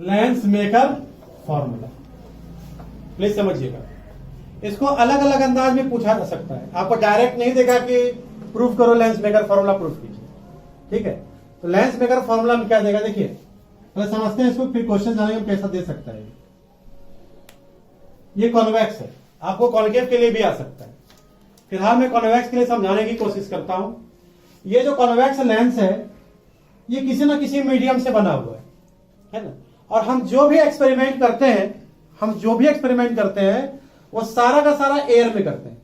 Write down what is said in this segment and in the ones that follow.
Lens maker formula. Please समझिएगा, इसको अलग अलग अंदाज में पूछा जा सकता है। आपको डायरेक्ट नहीं देगा कि प्रूफ करो लेंस मेकर फॉर्मूला, प्रूफ कीजिए, ठीक है। तो लेंस मेकर फॉर्मूला में क्या देगा, देखिए पहले समझते हैं इसको, फिर क्वेश्चन जानेंगे कैसा दे सकता है। ये कॉन्वेक्स है, आपको कॉन्केव के लिए भी आ सकता है। फिलहाल मैं कॉन्वेक्स के लिए समझाने की कोशिश करता हूं। ये जो कॉन्वेक्स लेंस है ये किसी ना किसी मीडियम से बना हुआ है ना। और हम जो भी एक्सपेरिमेंट करते हैं वो सारा का सारा एयर में करते हैं।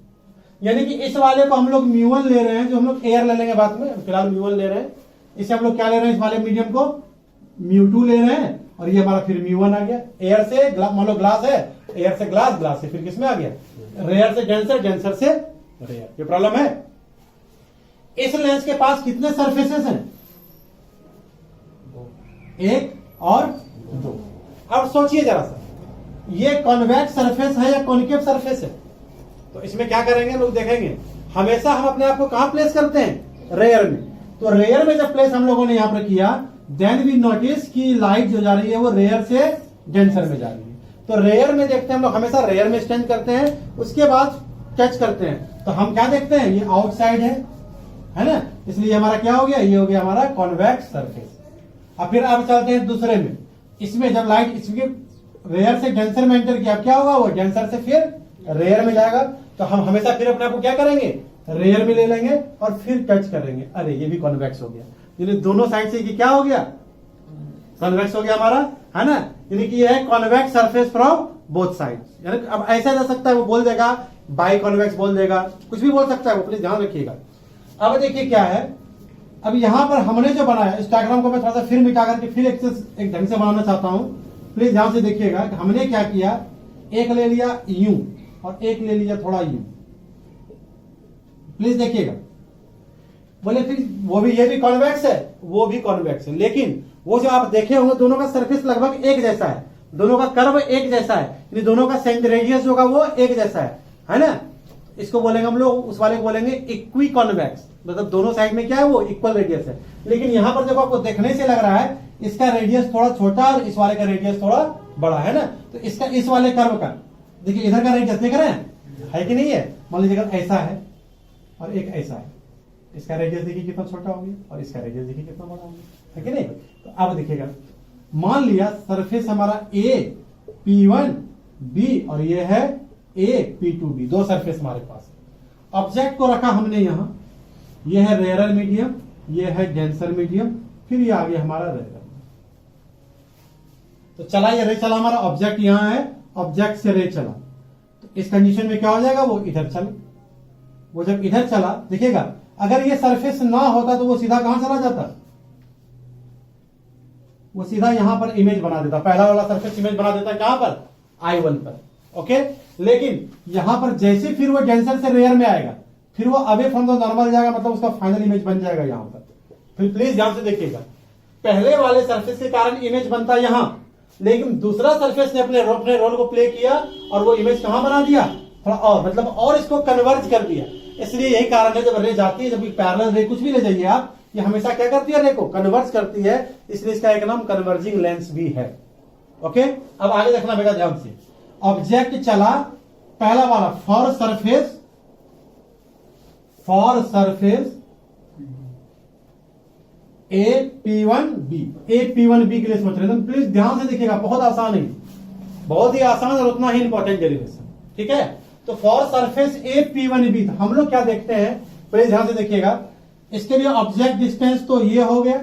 यानी कि इस वाले को हम लोग म्यू1 ले रहे हैं, जो हम लोग एयर ले लेंगे बाद में, फिलहाल म्यू1 ले रहे हैं। इसे हम लोग क्या ले रहे हैं, इस वाले मीडियम को म्यू2 ले रहे हैं, और ये हमारा फिर म्यू1 आ गया। एयर से मान लो ग्लास है, एयर से ग्लास, ग्लास से फिर किस में आ गया, रेयर से डेंसर, डेंसर से रेयर। ये प्रॉब्लम है। इस लेंस के पास कितने सरफेसेस हैं, एक और दो। अब सोचिए जरा सा, ये कॉन्वेक्स सरफेस है या कॉन्केव सरफेस है। तो इसमें क्या करेंगे लोग, देखेंगे हमेशा हम अपने आप को कहां प्लेस करते हैं, रेयर में। तो रेयर में जब प्लेस हम लोगों ने यहां पर किया, देन वी नोटिस कि लाइट जो जा रही है वो रेयर से डेंसर में जा रही है। तो रेयर में देखते हैं हम लोग, हमेशा रेयर में स्टैंड करते हैं, उसके बाद टच करते हैं। तो हम क्या देखते हैं, ये आउटसाइड है ना, इसलिए हमारा क्या हो गया, ये हो गया हमारा कॉन्वेक्स सरफेस। अब फिर अब चलते हैं दूसरे में। इसमें जब लाइट इसके रेयर से डेंसर में एंटर किया, क्या होगा, वो डेंसर से फिर रेयर में जाएगा। तो हम हमेशा फिर अपने आप को क्या करेंगे, रेयर में ले लेंगे और फिर टच करेंगे। अरे ये भी कॉन्वेक्स हो गया, यानी दोनों साइड से क्या हो गया, कॉन्वेक्स हो गया हमारा, है ना। यानी कि ये है convex surface from both side. यानी अब ऐसा जा सकता है, वो बोल देगा बाई कॉन्वेक्स बोल देगा, कुछ भी बोल सकता है वो, प्लीज ध्यान रखिएगा। अब देखिए क्या है, अब यहां पर हमने जो बनाया, इस डायग्राम को मैं थोड़ा सा फिर मिटा करके फिर एक ढंग से बनाना चाहता हूं। प्लीज ध्यान से देखिएगा कि हमने क्या किया, एक ले लिया यूं और एक ले लिया थोड़ा यूं। प्लीज देखिएगा, बोले फिर वो भी, ये भी कॉन्वेक्स है, वो भी कॉन्वेक्स है, लेकिन वो जो आप देखे होंगे दोनों का सरफेस लगभग एक जैसा है, दोनों का कर्व एक जैसा है, यानी दोनों का सेंटर रेडियस होगा वो एक जैसा है ना। इसको बोलेंगे हम लोग, उस वाले को बोलेंगे इक्वी कॉन्वेक्स, मतलब दोनों साइड में क्या है, वो इक्वल रेडियस है। लेकिन यहां पर जब आपको देखने से लग रहा है इसका रेडियस थोड़ा छोटा और इस वाले का रेडियस थोड़ा बड़ा है ना। तो इसका इस वाले कर्व का देखिए, इधर का रेडियस देख रहे हैं, है कि नहीं है। मान लीजिए ऐसा है और एक ऐसा है, इसका रेडियस देखिए कितना छोटा हो गया और इसका रेडियस देखिए कितना बड़ा हो गया, है कि नहीं। तो अब देखिएगा, मान लिया सरफेस हमारा ए P1 B और ये है A P2 B, दो सरफेस हमारे पास है। ऑब्जेक्ट को रखा हमने यहां, ये है रेयर मीडियम, ये है डेंसर मीडियम, फिर ये आ गया हमारा रेयर। तो चला ये रे चला, हमारा ऑब्जेक्ट यहां है, ऑब्जेक्ट से रे चला, तो इस कंडीशन में क्या हो जाएगा, वो इधर चला। वो जब इधर चला, देखिएगा अगर ये सरफेस ना होता तो वो सीधा कहां चला जाता, वो सीधा यहां पर इमेज बना देता, पहला वाला सरफेस इमेज बना देता कहां पर, I1 पर, ओके। लेकिन यहां पर जैसे फिर वो डेंसर से रेयर में आएगा, फिर वो अवे फ्रॉम द नॉर्मल जाएगा, मतलब उसका फाइनल इमेज बन जाएगा यहां पर। फिर प्लीज ध्यान से देखिएगा, पहले वाले सरफेस के कारण इमेज बनता यहां, लेकिन दूसरा सरफेस ने अपने रोल को प्ले किया और वो इमेज कहां बना दिया, थोड़ा और, मतलब और इसको कन्वर्ज कर दिया। इसलिए यही कारण है, जब रे जाती है, जब पैरेलल रे कुछ भी ले जाइए आप, ये हमेशा क्या करती है, रे को कन्वर्ज करती है, इसलिए इसका एक नाम कन्वर्जिंग लेंस भी है, ओके। अब आगे देखना बेटा ध्यान से, ऑब्जेक्ट चला पहला वाला for surface A P1 B के लिए सोच रहे हैं, प्लीज ध्यान से देखिएगा, बहुत आसान है, बहुत ही आसान और उतना ही इंपॉर्टेंट डेरिवेशन, ठीक है। तो for surface A P1 B हम लोग क्या देखते हैं, प्लीज ध्यान से देखिएगा, इसके लिए ऑब्जेक्ट डिस्टेंस तो ये हो गया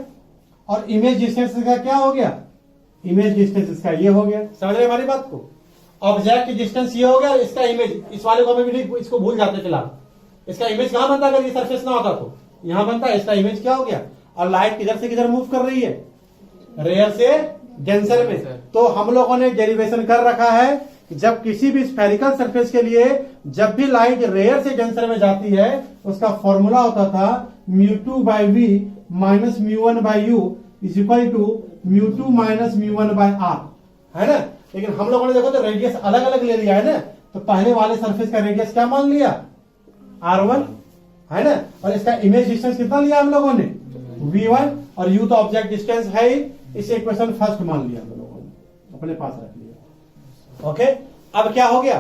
और इमेज डिस्टेंस का क्या हो गया, इमेज डिस्टेंस इसका ये हो गया। समझ रहे हमारी बात को, ऑब्जेक्ट डिस्टेंस ये हो गया, इसका इमेज, इस वाले को हमें भी इसको भूल जाते फिलहाल, इसका इमेज कहां बनता, अगर ये सरफेस ना होता तो यहां बनता, इसका इमेज क्या हो गया। और लाइट किधर से किधर मूव कर रही है, रेयर से डेंसर में। तो हम लोगों ने डेरिवेशन कर रखा है कि जब किसी भी स्फेरिकल सरफेस के लिए जब भी लाइट रेयर से डेंसर में जाती है, उसका फॉर्मूला होता था μ2/v minus μ1/u is equal to μ2 minus μ1/r, है ना। लेकिन हम लोगों ने देखो तो रेडियस अलग अलग ले लिया है ना, तो पहले वाले सरफेस का रेडियस क्या मान लिया, R1, है ना। और इसका इमेज डिस्टेंस कितना लिया हम लोगों ने, V1, और U तो ऑब्जेक्ट डिस्टेंस है ही, इसे इक्वेशन फर्स्ट मान लिया हम लोगों ने, अपने पास रख लिया। ओके, अब क्या हो गया,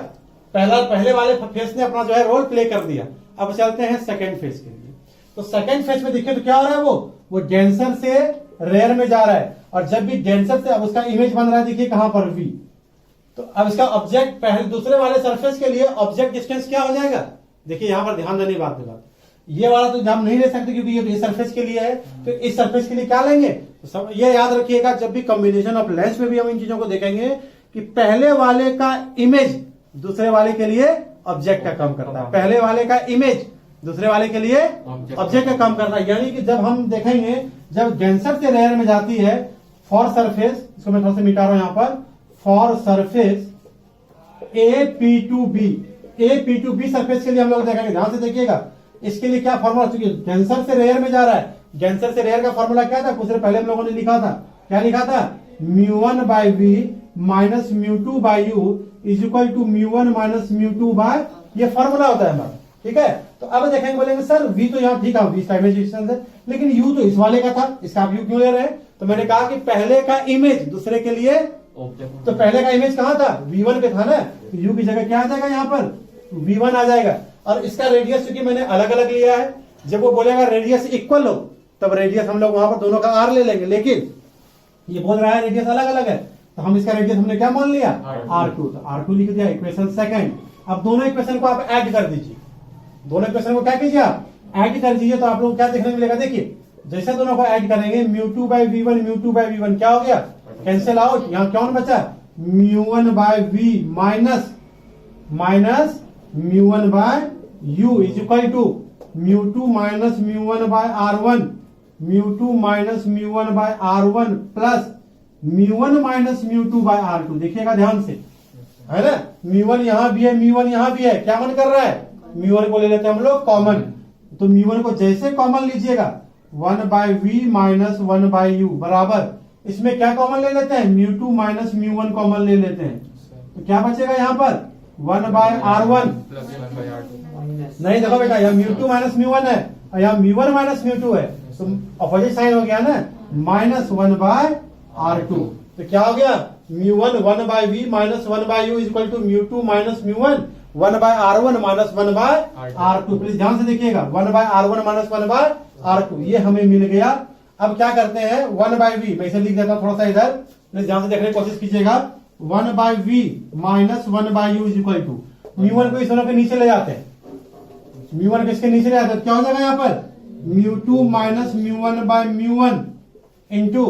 पहले वाले फेस ने अपना जो है रोल प्ले कर दिया। अब चलते हैं सेकेंड फेस के लिए। तो सेकेंड फेस में देखिए तो क्या हो रहा है, वो डेंसर से रेयर में जा रहा है, और जब भी डेंसर से अब उसका इमेज बन रहा है, देखिए कहां पर V। तो अब इसका ऑब्जेक्ट पहले दूसरे वाले सरफेस के लिए ऑब्जेक्ट डिस्टेंस क्या हो जाएगा, देखिए यहां पर ध्यान देने बात, ये वाला तो हम नहीं ले सकते क्योंकि ये इस सरफेस के लिए है, तो इस सरफेस के लिए क्या लेंगे, तो सब ये याद रखिएगा, जब भी कॉम्बिनेशन ऑफ लेंस में भी हम इन चीजों को देखेंगे कि पहले वाले का इमेज दूसरे वाले के लिए ऑब्जेक्ट का काम करता है, पहले वाले का इमेज दूसरे वाले के लिए ऑब्जेक्ट का काम करता है। यानी कि जब हम देखेंगे, जब डेंसर से रेयर में जाती है फॉर सरफेस, इसको मैं थोड़ा सा मिटा रहा हूं यहां पर, फॉर सरफेस AP2B सरफेस के लिए हम लोग देखेंगे, ध्यान से देखिएगा, इसके लिए क्या फॉर्मूला, चूंकि डेंसर से रेयर में जा रहा है, डेंसर से रेयर का फॉर्मूला क्या था, कुछ देर पहले हम लोगों ने लिखा था, क्या लिखा था, μ1/v minus μ2/u is equal to μ1 minus μ2/, ये फॉर्मूला होता है हमारा, ठीक है। तो अब देखेंगे, बोलेंगे सर v तो यहाँ ठीक है, v इसका इमेज डिस्टेंस है, लेकिन u तो इस वाले का था, इसका आप u क्यों ले रहे हैं, तो मैंने कहा कि पहले का इमेज दूसरे के लिए, तो पहले का इमेज कहां था, v1 पे था ना, तो u की जगह क्या आ जाएगा, यहाँ पर v1 आ जाएगा। और इसका रेडियस क्योंकि मैंने अलग अलग लिया है, जब वो बोलेगा रेडियस इक्वल हो, तब रेडियस हम लोग वहां पर दोनों का r ले लेंगे, लेकिन ये बोल रहा है रेडियस अलग अलग है, तो हम इसका रेडियस हमने क्या मान लिया, R2, तो R2 लिख दिया, इक्वेशन सेकंड। अब दोनों इक्वेशन को आप ऐड कर दीजिए, दोनों इक्वेशन को क्या कीजिए, आप ऐड कर दीजिए, तो आप लोग क्या देखने को मिलेगा, देखिए जैसे दोनों को ऐड करेंगे, μ2/v1 क्या हो गया, कैंसिल आउट, यहाँ क्या बचा, μ1/v minus μ1/u is equal to μ2 minus μ1/r1, μ2 minus μ1/r1 plus μ1 minus μ2/r2। देखिएगा ध्यान से, है ना, μ1 यहां भी है, μ1 यहां भी है, क्या मन कर रहा है, μ1 को ले लेते हैं हम लोग कॉमन, तो μ1 को जैसे कॉमन लीजिएगा 1/v माइनस 1/u बराबर, इसमें क्या कॉमन ले लेते हैं, μ2 माइनस μ1 कॉमन ले लेते हैं, तो क्या बचेगा यहाँ पर 1/r1 नहीं, देखो बेटा यहाँ μ2 माइनस μ1 है और यहाँ μ1 माइनस μ2 है, तो अपोजिट साइन हो गया ना, माइनस 1/r2, तो क्या हो गया, μ1 1/v minus 1/u is equal to μ2 minus μ1 1/r1 minus 1/r2। Please ध्यान से देखिएगा, 1/r1 माइनस 1/r2 ये हमें मिल गया। अब क्या करते हैं, 1/v मैं इसे लिख देता हूं थोड़ा सा इधर, प्लीज ध्यान से देखने की कोशिश कीजिएगा, 1/v minus 1/u is equal to, μ1 को इस दोनों के नीचे ले जाते हैं, μ1 को इसके नीचे ले जाते हैं, क्या हो जाएगा यहाँ पर μ2 माइनस μ1/μ1 इंटू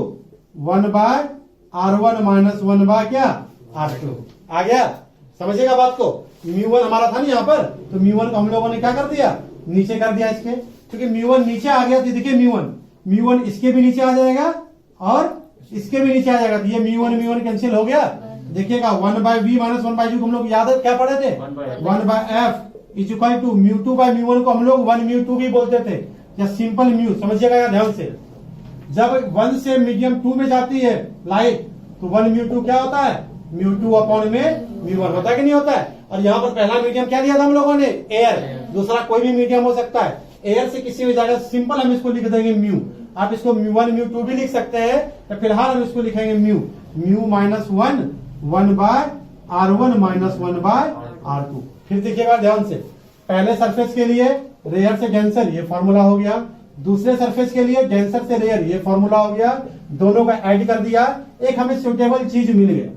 1/r1 माइनस 1/ क्या r2 आ गया, समझिएगा बात को। μ1 हमारा था नहीं यहाँ पर, तो μ1 को हम लोगों ने क्या कर दिया, नीचे कर दिया इसके, क्योंकि μ1 नीचे आ गया, तो देखिए μ1 इसके भी नीचे आ जाएगा और इसके भी नीचे आ जाएगा, तो ये μ1 कैंसिल हो गया। देखिएगा 1/v माइनस 1/u हम लोग याद है क्या पढ़े थे, 1/f इज इक्वल टू μ2/μ1 को हम लोग 1μ2 भी बोलते थे, या सिंपल म्यू, समझिएगा यार ध्यान से, जब 1 से मीडियम 2 में जाती है लाइट, तो 1μ2 क्या होता है, μ2 अपॉन में μ1 होता है कि नहीं होता है। और यहाँ पर पहला मीडियम क्या लिया था हम लोगों ने, एयर, दूसरा कोई भी मीडियम हो सकता है, एयर से किसी भी जगह सिंपल हम इसको लिख देंगे म्यू, आप इसको μ1 μ2 भी लिख सकते हैं, तो फिलहाल हम इसको लिखेंगे mu minus 1/r1 minus 1/r2। फिर देखिएगा ध्यान से, पहले सरफेस के लिए रेयर से डेंसर ये फॉर्मूला हो गया, दूसरे सरफेस के लिए डेंसर से रेयर ये फॉर्मूला हो गया, दोनों का ऐड कर दिया, एक हमें सुटेबल चीज मिल गया।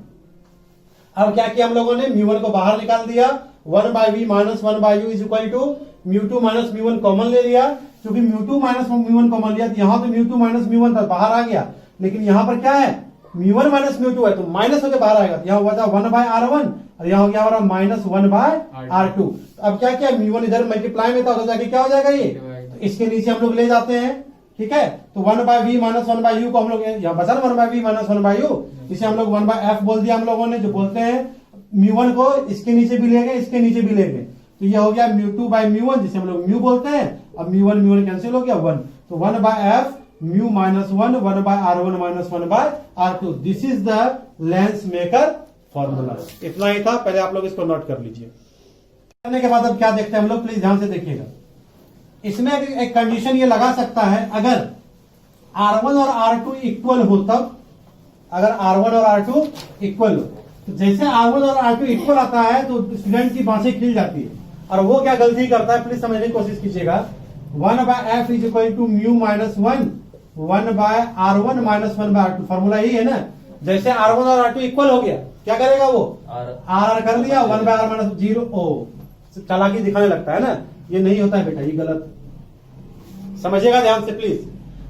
अब क्या किया हम लोगों ने, μ1 को बाहर निकाल दिया, 1/v minus 1/u is equal to μ2 minus μ1 common ले लिया, क्योंकि μ2 माइनस μ1 कॉमन लिया, तो यहाँ तो μ2 माइनस μ1 था बाहर आ गया, लेकिन यहाँ पर क्या है, μ1 माइनस μ2 है, तो माइनस होकर बाहर आएगा, यहाँ हुआ था 1/r1 और यहाँ हो गया हमारा माइनस 1/r2। अब क्या किया, μ1 इधर मल्टीप्लाई में था, तो जाके क्या हो जाएगा ये, तो इसके नीचे हम लोग ले जाते हैं, ठीक है। तो 1/v माइनस 1/u को हम लोग यहाँ बचा 1/v माइनस 1/u, इसे हम लोग 1/f बोल दिया हम लोगों ने, जो बोलते हैं μ1 को इसके नीचे भी ले गए, इसके नीचे भी ले गए, तो ये हो गया μ2/μ1 जिसे हम लोग म्यू बोलते हैं, अब μ1 कैंसिल हो गया 1, तो 1/f mu minus 1/r1 minus 1/r2, this is the lens maker formula. इतना ही था, पहले आप लोग इसको नोट कर लीजिए। करने के बाद अब क्या देखते हैं हम लोग, प्लीज ध्यान से देखिएगा, इसमें एक कंडीशन ये लगा सकता है, अगर R1 और R2 इक्वल हो तब, अगर R1 और R2 इक्वल हो। तो जैसे R1 और R2 इक्वल आता है तो स्टूडेंट की बांसें खिल जाती है। और वो क्या गलती करता है, प्लीज समझने की कोशिश कीजिएगा। 1/f is equal to mu minus 1/R1 minus 1/R2। Formula यही है ना। जैसे R1 और R2 इक्वल हो गया, क्या करेगा वो R कर दिया, 1/R माइनस 0। ओ, चालाकी दिखाने लगता है ना, ये नहीं होता है बेटा, ये गलत समझिएगा ध्यान से प्लीज।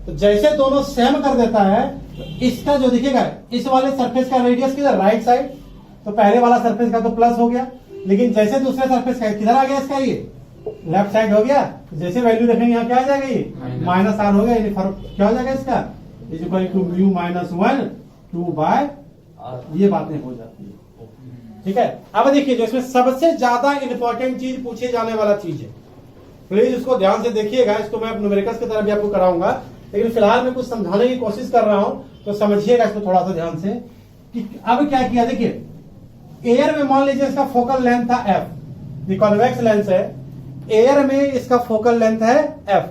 तो जैसे दोनों सेम कर देता है, तो इसका जो दिखेगा, इस वाले सरफेस का रेडियस किधर, राइट साइड। तो पहले वाला सरफेस का तो प्लस हो गया, लेकिन जैसे दूसरे सरफेस का किधर आ गया, इसका ये लेफ्ट साइड हो गया। जैसे वैल्यू देखेंगे यहाँ क्या आ जाएगा, ये माइनस आर हो गया, यानी फर्क क्या हो जाएगा इसका, is equal to mu minus 1 2/, ये बातें हो जाती है। ठीक है। अब देखिए जो इसमें सबसे ज्यादा इंपॉर्टेंट चीज पूछे जाने वाला चीज है, प्लीज उसको ध्यान से देखिएगा। इसको मैं न्यूमेरिकल्स की तरह भी आपको कराऊंगा, लेकिन फिलहाल मैं कुछ समझाने की कोशिश कर रहा हूं, तो समझिएगा इसको थोड़ा सा ध्यान से कि अब क्या किया। देखिए एयर में मान लीजिए इसका फोकल लेंथ था f, ये कॉन्वेक्स लेंस है, एयर में इसका फोकल लेंथ है f।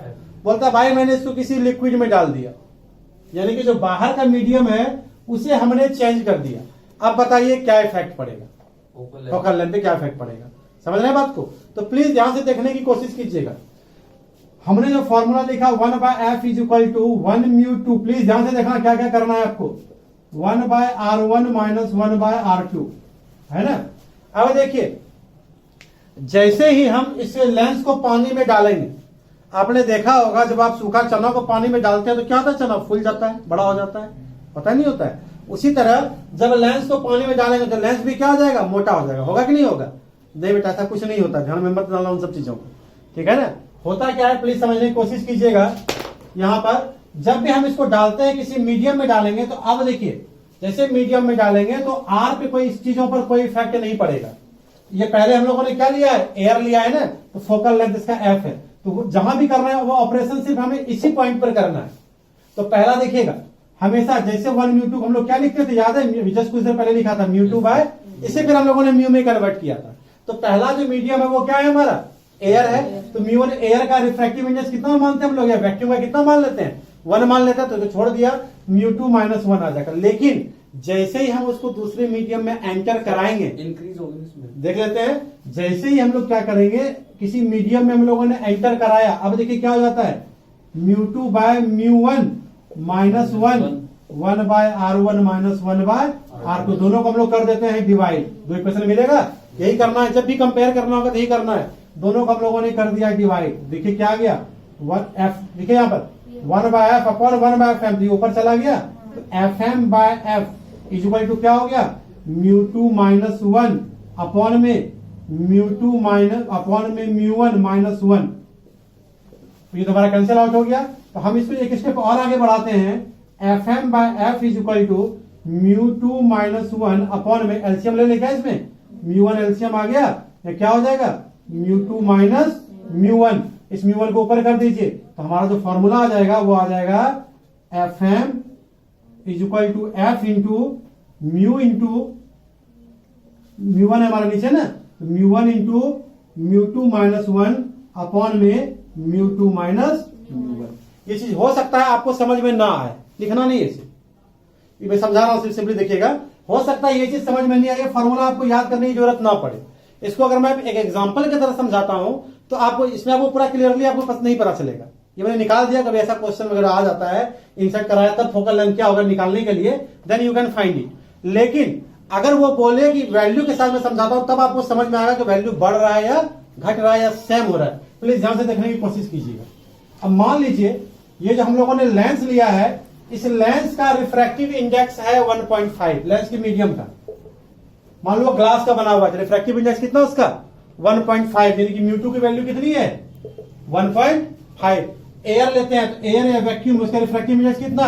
बोलता भाई मैंने इसको किसी लिक्विड में डाल दिया, यानी कि जो बाहर का मीडियम है उसे हमने चेंज कर दिया। अब बताइए क्या इफेक्ट पड़ेगा, फोकल लेंथ पे क्या इफेक्ट पड़ेगा, समझ रहे हैं बात को। तो प्लीज ध्यान से देखने की कोशिश कीजिएगा। हमने जो फॉर्मूला लिखा 1/f is equal to 1 mu 2, please ध्यान से देखना क्या क्या करना है आपको, 1/R1 माइनस 1/R2 है ना। अब देखिए जैसे ही हम इस लेंस को पानी में डालेंगे, आपने देखा होगा जब आप सूखा चना को पानी में डालते हैं तो क्या होता है, चना फूल जाता है, बड़ा हो जाता है, पता नहीं होता है। उसी तरह जब लेंस को पानी में डालेंगे तो लेंस भी क्या हो जाएगा, मोटा हो जाएगा। होगा कि नहीं होगा? नहीं बेटा ऐसा कुछ नहीं होता, ध्यान में मत डालना उन सब चीजों को, ठीक है ना। होता क्या है प्लीज समझने की कोशिश कीजिएगा। यहाँ पर जब भी हम इसको डालते हैं किसी मीडियम में डालेंगे, तो अब देखिए जैसे मीडियम में डालेंगे तो आर पे कोई इस चीजों पर कोई इफेक्ट नहीं पड़ेगा। ये पहले हम लोगों ने क्या लिया है, एयर लिया है ना, तो फोकल लेंथ इसका एफ है, तो जहां भी करना है वो ऑपरेशन सिर्फ हमें इसी पॉइंट पर करना है। तो पहला देखिएगा हमेशा जैसे 1 म्यू 2 हम लोग क्या लिखते थे, याद है, जस्ट कुछ देर पहले लिखा था म्यू 2 बाय, इसे फिर हम लोगों ने म्यू में कन्वर्ट किया था। तो पहला जो मीडियम है वो क्या है हमारा, एयर है। तो म्यू 1 एयर का रिफ्रैक्टिव इंडेक्स कितना मानते हैं हम लोग, या वैक्यूम का कितना मान लेते हैं, 1 मान लेते हैं, तो छोड़ दिया, म्यू 2 माइनस 1 आ जाएगा। लेकिन जैसे ही हम उसको दूसरे मीडियम में एंटर कराएंगे, इंक्रीज होगी इसमें, देख लेते हैं। जैसे ही हम लोग क्या करेंगे, किसी मीडियम में हम लोगों ने एंटर कराया, अब देखिए क्या हो जाता है, mu 2 by mu 1 minus 1/R1 minus 1/R2, दोनों को हम लोग कर देते हैं डिवाइड, दो इक्वेशन मिलेगा। यही करना है, जब भी कंपेयर करना होगा तो यही करना है। दोनों को हम लोगों ने कर दिया डिवाइड, देखिए क्या आ गया, 1f, देखिए यहाँ पर 1/f अपॉन 1/f, ऊपर चला गया, तो FM/f इज इक्वल टू क्या हो गया, म्यू 2 माइनस 1 अपॉन में म्यू 2 माइनस अपॉन में म्यू 1 माइनस 1, ये दोबारा कैंसिल आउट हो गया। तो हम इसको एक स्टेप और आगे बढ़ाते हैं, FM/f is equal to mu 2 minus 1 upon में, एलसीएम ले लेगा इसमें, म्यू 1 एलसीएम आ गया, या क्या हो जाएगा, म्यू 2 माइनस म्यू 1, इस म्यू 1 को ऊपर कर दीजिए, तो हमारा जो फॉर्मूला आ जाएगा वो आ जाएगा FM is equal to F into mu 1 है हमारा नीचे ना, mu 1 into mu 2 minus 1 upon में म्यू 2 माइनस म्यू 1। ये चीज हो सकता है आपको समझ में ना आए, लिखना नहीं है इसे, ये मैं समझा रहा हूं, सिंपली देखिएगा। हो सकता है ये चीज समझ में नहीं आई, फॉर्मूला आपको याद करने की जरूरत ना पड़े। इसको अगर मैं एक एग्जांपल की तरह समझाता हूं तो आपको इसमें आपको पूरा क्लियरली आपको नहीं पता चलेगा। ये मैंने निकाल दिया, कभी ऐसा क्वेश्चन वगैरह आ जाता है, इंसर्ट कराया तब फोकल लेंथ क्या होगा निकालने के लिए, then you can find it. लेकिन अगर वो बोले कि वैल्यू के साथ मैं समझाता हूं, तब आपको समझ में आएगा कि वैल्यू बढ़ रहा है या घट रहा है या सेम हो रहा है। प्लीज ध्यान से देखने की कोशिश कीजिएगा। अब मान लीजिए ये जो हम लोगों ने लेंस लिया है, इस लेंस का रिफ्रैक्टिव इंडेक्स है 1.5, लेंस की मीडियम का, मान लो ग्लास का बना हुआ है, रिफ्रैक्टिव इंडेक्स कितना उसका 1.5, यानी कि म्यू 2 की वैल्यू कितनी है 1.5। एयर लेते हैं तो एयर या वैक्यूम, उसका रिफ्रैक्टिव इंडेक्स कितना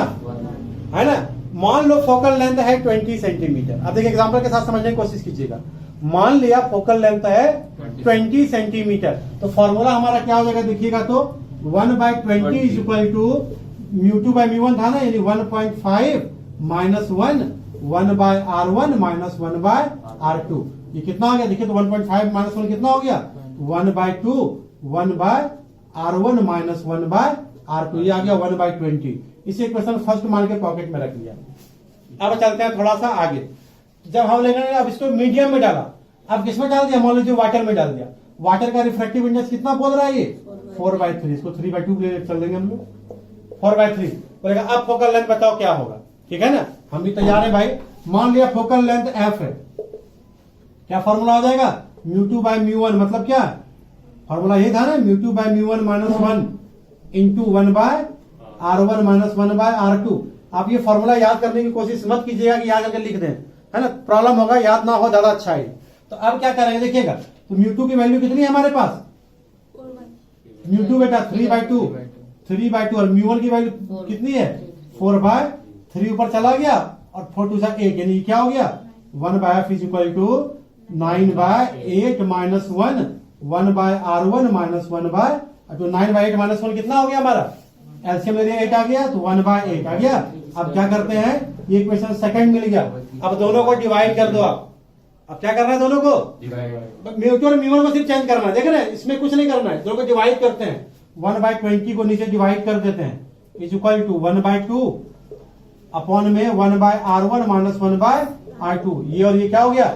है ना। मान लो फोकल लेंथ है 20 सेंटीमीटर। अब देखिए एग्जांपल के साथ समझने की कोशिश कीजिएगा। मान लिया फोकल लेंथ है 20 सेंटीमीटर, तो फॉर्मूला हमारा क्या हो जाएगा देखिएगा, तो 1/20 is equal to mu 2 by mu 1 था ना, यानी 1.5 माइनस 1/R1 माइनस 1/R2। ये कितना हो गया देखिए, तो 1.5 माइनस 1 कितना हो गया 1/2, 1/R1 माइनस 1/R2, ये आ गया 1/20। इसे इक्वेशन फर्स्ट मान के पॉकेट में रख लिया, अब चलते हैं थोड़ा सा आगे। जब हम लेंगे अब इसको मीडियम में डाला, अब किसमें डाल दिया, मान लीजिए वाटर में डाल दिया। वाटर का रिफ्रैक्टिव इंडेक्स कितना बोल रहा है ये 4/3, इसको 3/2 चल देंगे हम लोग 4/3 बोलेगा। अब फोकल लेंथ बताओ क्या होगा, ठीक है ना, हम भी तैयार है भाई। मान लिया फोकल लेंथ एफ है, क्या फॉर्मूला हो जाएगा μ2/μ1, मतलब क्या फॉर्मूला ये था ना μ2/μ1 -1 इंटू 1/r1 -1/r2। आप ये फॉर्मूला याद करने की कोशिश मत कीजिएगा कि याद करके लिख दें, है ना, प्रॉब्लम होगा, याद ना हो ज्यादा अच्छा है। तो अब क्या करेंगे देखिएगा, तो μ2 की वैल्यू कितनी है हमारे पास, μ2 बेटा 3/2 और μ1 की वैल्यू कितनी है 4/3, ऊपर चला गया और 4 2 8, यानी क्या हो गया 1/f is equal to 9/8 -1 1/r1 -1/2। 9/8 -1 कितना हो गया हमारा, एलसीएम ले लिया 8 आ गया, तो 1/8 आ गया। अब क्या करते हैं, ये इक्वेशन सेकंड मिल गया, अब दोनों को डिवाइड कर दो आप। अब क्या करना है, दोनों को μ2 और μ1 को सिर्फ चेंज करना है, देख रहे हैं, इसमें कुछ नहीं करना है, दोनों को डिवाइड करते हैं। 1/20 को नीचे डिवाइड कर देते हैं, इज इक्वल टू 1/2 अपॉन में 1/r1 -1/r2। ये और ये क्या हो गया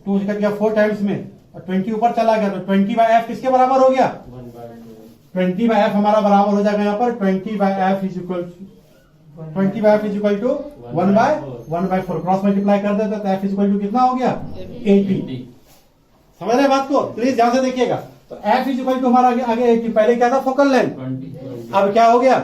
2 कट गया 4 टाइम्स में, और 20 ऊपर चला गया, तो 20/f किसके बराबर हो गया 20/f हमारा बराबर हो जाएगा यहाँ पर 20/f is equal to 1/4। Cross multiply कर देते तो f इज इक्वल टू कितना हो गया 80। समझ रहे बात को, प्लीज ध्यान से देखिएगा। तो f इज इक्वल टू हमारा आगे 80, पहले क्या था फोकल लेंथ, अब क्या हो गया,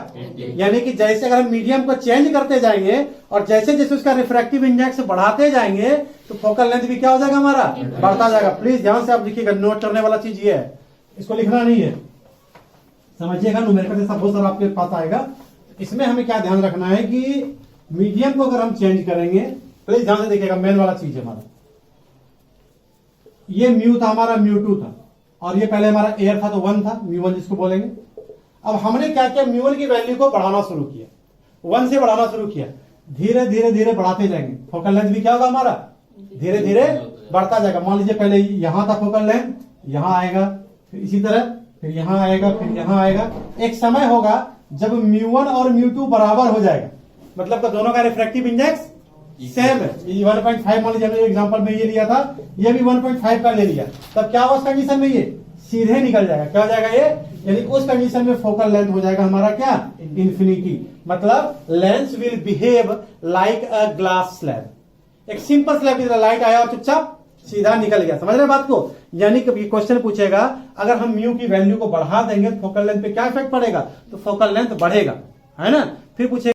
यानी कि जैसे अगर हम मीडियम को चेंज करते जाएंगे और जैसे जैसे उसका रिफ्रैक्टिव इंडेक्स बढ़ाते जाएंगे तो फोकल लेंथ भी क्या हो जाएगा हमारा बढ़ता जाएगा। प्लीज ध्यान से आप देखिएगा, नोट करने वाला चीज ये है, इसको लिखना नहीं है, समझिएगा। न्यूमेरिकल जैसा बहुत सारा आपके पास आएगा, इसमें हमें क्या ध्यान रखना है कि मीडियम को अगर हम चेंज करेंगे, प्लीज ध्यान से देखिएगा, मेन वाला चीज है हमारा, ये म्यू था हमारा μ2 था, और ये पहले हमारा एयर था तो 1 था, μ1 जिसको बोलेंगे। अब हमने क्या किया, μ1 की वैल्यू को बढ़ाना शुरू किया, 1 से बढ़ाना शुरू किया, धीरे धीरे धीरे बढ़ाते जाएंगे, फोकल लेंथ भी क्या होगा हमारा धीरे धीरे बढ़ता जाएगा। मान लीजिए पहले यहां था फोकल लेंथ, यहां आएगा, फिर इसी तरह, फिर यहां आएगा, फिर यहां आएगा। एक समय होगा जब μ1 और μ2 बराबर हो जाएगा, मतलब कि दोनों का रिफ्रैक्टिव इंडेक्स सेम है। 1.5 मान लीजिए एग्जांपल में ये लिया था, ये भी 1.5 का ले लिया, तब क्या होगा उस कंडीशन में ये सीधे निकल जाएगा, क्या हो जाएगा ये, यानी उस कंडीशन में फोकल लेंथ हो जाएगा हमारा क्या इंफिनिटी, मतलब lens will behave like a glass slab. एक सिंपल स्लैब की तरह लाइट आया और चुपचाप सीधा निकल गया, समझ रहे बात को। यानी कि क्वेश्चन पूछेगा अगर हम म्यू की वैल्यू को बढ़ा देंगे तो फोकल लेंथ पे क्या इफेक्ट पड़ेगा, तो फोकल लेंथ बढ़ेगा, है ना। फिर पूछेगा